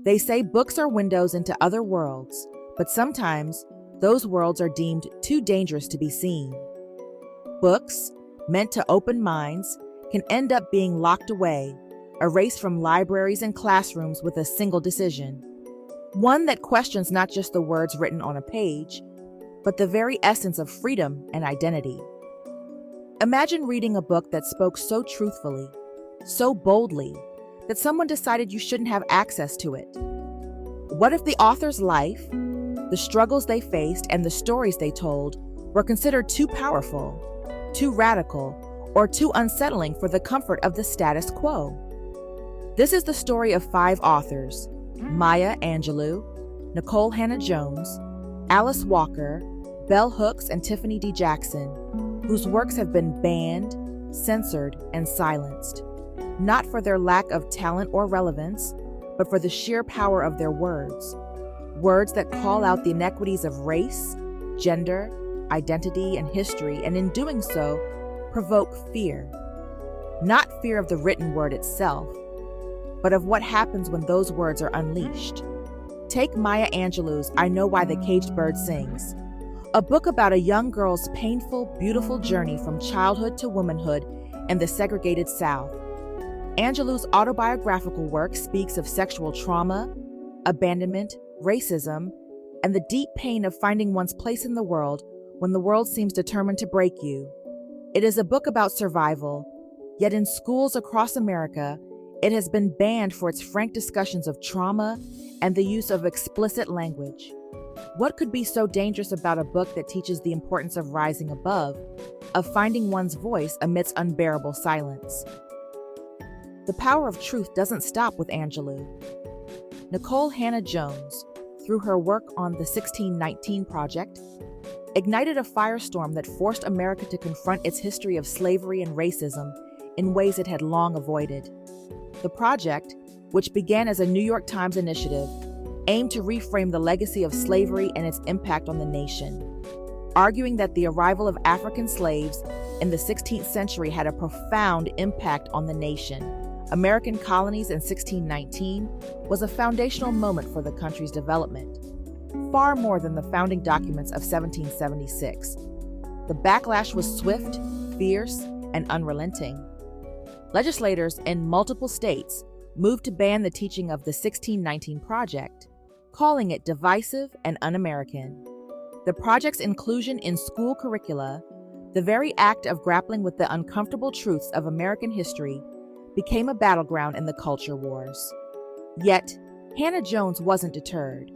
They say books are windows into other worlds, but sometimes those worlds are deemed too dangerous to be seen. Books, meant to open minds, can end up being locked away, erased from libraries and classrooms with a single decision. One that questions not just the words written on a page, but the very essence of freedom and identity. Imagine reading a book that spoke so truthfully, so boldly, that someone decided you shouldn't have access to it. What if the author's life, the struggles they faced, and the stories they told were considered too powerful, too radical, or too unsettling for the comfort of the status quo? This is the story of 5 authors: Maya Angelou, Nikole Hannah-Jones, Alice Walker, Bell Hooks, and Tiffany D whose works have been banned, censored, and silenced, not for their lack of talent or relevance, but for the sheer power of their words. Words that call out the inequities of race, gender, identity, and history, and in doing so, provoke fear. Not fear of the written word itself, but of what happens when those words are unleashed. Take Maya Angelou's I Know Why the Caged Bird Sings, a book about a young girl's painful, beautiful journey from childhood to womanhood in the segregated South. Angelou's autobiographical work speaks of sexual trauma, abandonment, racism, and the deep pain of finding one's place in the world when the world seems determined to break you. It is a book about survival, yet in schools across America, it has been banned for its frank discussions of trauma and the use of explicit language. What could be so dangerous about a book that teaches the importance of rising above, of finding one's voice amidst unbearable silence? The power of truth doesn't stop with Angelou. Nikole Hannah-Jones, through her work on the 1619 Project, ignited a firestorm that forced America to confront its history of slavery and racism in ways it had long avoided. The project, which began as a New York Times initiative, aimed to reframe the legacy of slavery and its impact on the nation, arguing that the arrival of African slaves in the 16th century had a profound impact on the nation. American colonies in 1619 was a foundational moment for the country's development, far more than the founding documents of 1776. The backlash was swift, fierce, and unrelenting. Legislators in multiple states moved to ban the teaching of the 1619 Project, calling it divisive and un-American. The project's inclusion in school curricula, the very act of grappling with the uncomfortable truths of American history, became a battleground in the culture wars. Yet, Hannah-Jones wasn't deterred.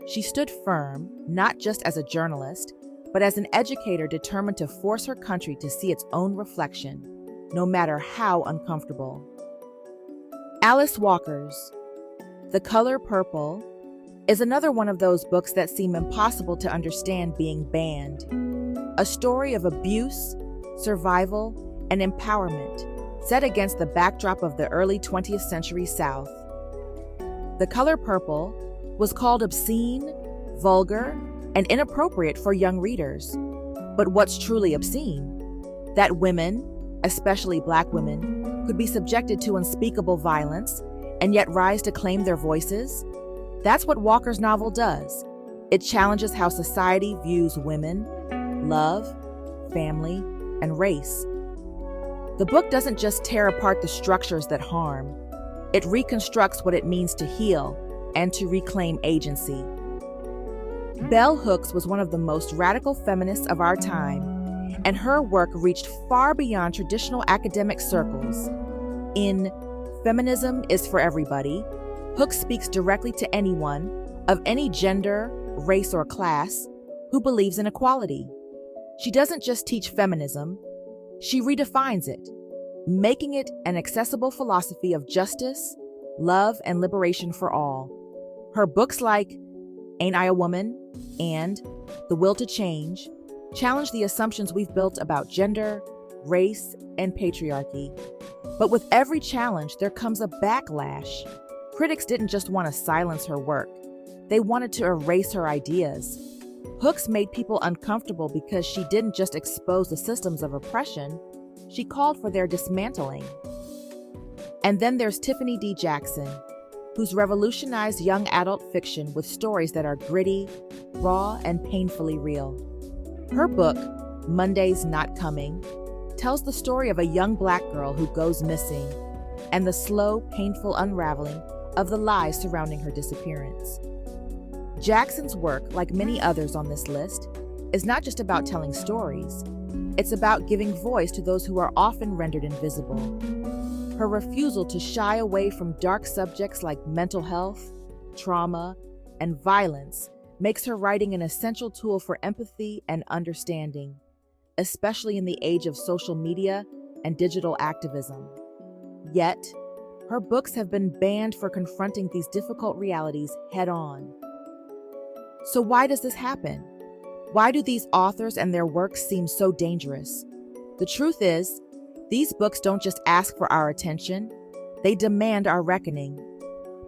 She stood firm, not just as a journalist, but as an educator determined to force her country to see its own reflection, no matter how uncomfortable. Alice Walker's The Color Purple is another one of those books that seem impossible to understand being banned. A story of abuse, survival, and empowerment set against the backdrop of the early 20th century South. The Color Purple was called obscene, vulgar, and inappropriate for young readers. But what's truly obscene? That women, especially Black women, could be subjected to unspeakable violence and yet rise to claim their voices? That's what Walker's novel does. It challenges how society views women, love, family, and race. The book doesn't just tear apart the structures that harm. It reconstructs what it means to heal and to reclaim agency. Bell Hooks was one of the most radical feminists of our time, and her work reached far beyond traditional academic circles. In Feminism is for Everybody, Hooks speaks directly to anyone, of any gender, race, or class, who believes in equality. She doesn't just teach feminism, she redefines it, making it an accessible philosophy of justice, love, and liberation for all. Her books like Ain't I a Woman and The Will to Change challenge the assumptions we've built about gender, race, and patriarchy. But with every challenge, there comes a backlash. Critics didn't just want to silence her work. They wanted to erase her ideas. Hooks made people uncomfortable because she didn't just expose the systems of oppression, she called for their dismantling. And then there's Tiffany D. who's revolutionized young adult fiction with stories that are gritty, raw, and painfully real. Her book, Monday's Not Coming, tells the story of a young Black girl who goes missing and the slow, painful unraveling of the lies surrounding her disappearance. Jackson's work, like many others on this list, is not just about telling stories. It's about giving voice to those who are often rendered invisible. Her refusal to shy away from dark subjects like mental health, trauma, and violence makes her writing an essential tool for empathy and understanding, especially in the age of social media and digital activism. Yet, her books have been banned for confronting these difficult realities head-on. So why does this happen? Why do these authors and their works seem so dangerous? The truth is, these books don't just ask for our attention, they demand our reckoning.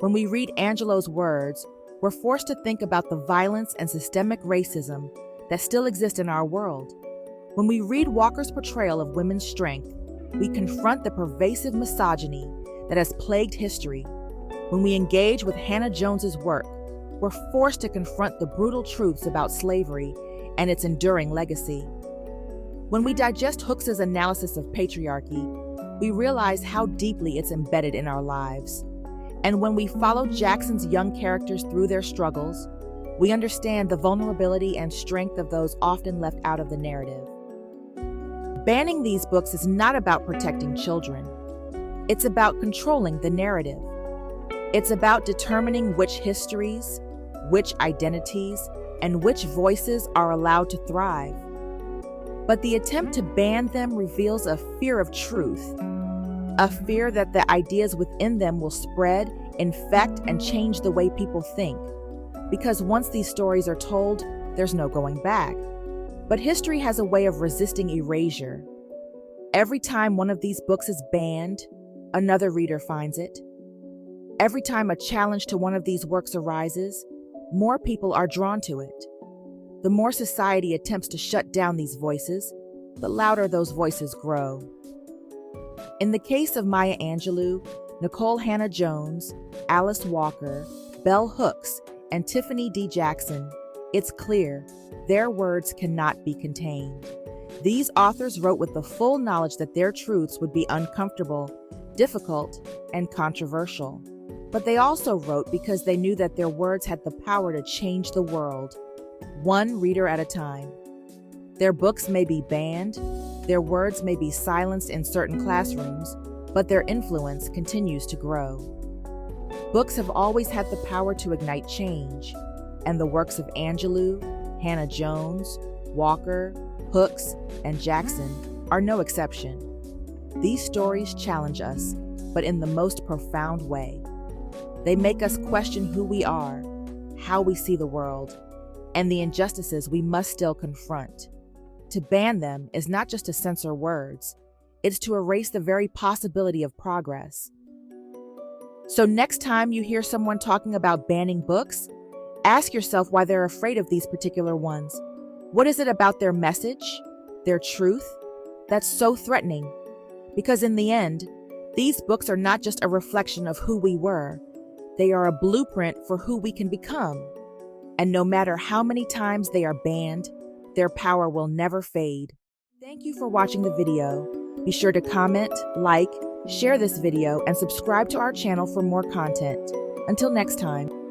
When we read Angelou's words, we're forced to think about the violence and systemic racism that still exist in our world. When we read Walker's portrayal of women's strength, we confront the pervasive misogyny that has plagued history. When we engage with Hannah-Jones's work, we're forced to confront the brutal truths about slavery and its enduring legacy. When we digest Hooks's analysis of patriarchy, we realize how deeply it's embedded in our lives. And when we follow Jackson's young characters through their struggles, we understand the vulnerability and strength of those often left out of the narrative. Banning these books is not about protecting children. It's about controlling the narrative. It's about determining which histories, which identities, and which voices are allowed to thrive. But the attempt to ban them reveals a fear of truth, a fear that the ideas within them will spread, infect, and change the way people think. Because once these stories are told, there's no going back. But history has a way of resisting erasure. Every time one of these books is banned, another reader finds it. Every time a challenge to one of these works arises, more people are drawn to it. The more society attempts to shut down these voices, the louder those voices grow. In the case of Maya Angelou, Nikole Hannah-Jones, Alice Walker, Bell Hooks, and Tiffany D. Jackson, it's clear their words cannot be contained. These authors wrote with the full knowledge that their truths would be uncomfortable, difficult, and controversial. But they also wrote because they knew that their words had the power to change the world, one reader at a time. Their books may be banned, their words may be silenced in certain classrooms, but their influence continues to grow. Books have always had the power to ignite change, and the works of Angelou, Hannah-Jones, Walker, Hooks, and Jackson are no exception. These stories challenge us, but in the most profound way. They make us question who we are, how we see the world, and the injustices we must still confront. To ban them is not just to censor words, it's to erase the very possibility of progress. So next time you hear someone talking about banning books, ask yourself why they're afraid of these particular ones. What is it about their message, their truth, that's so threatening? Because in the end, these books are not just a reflection of who we were, they are a blueprint for who we can become. And no matter how many times they are banned, their power will never fade. Thank you for watching the video. Be sure to comment, like, share this video, and subscribe to our channel for more content. Until next time.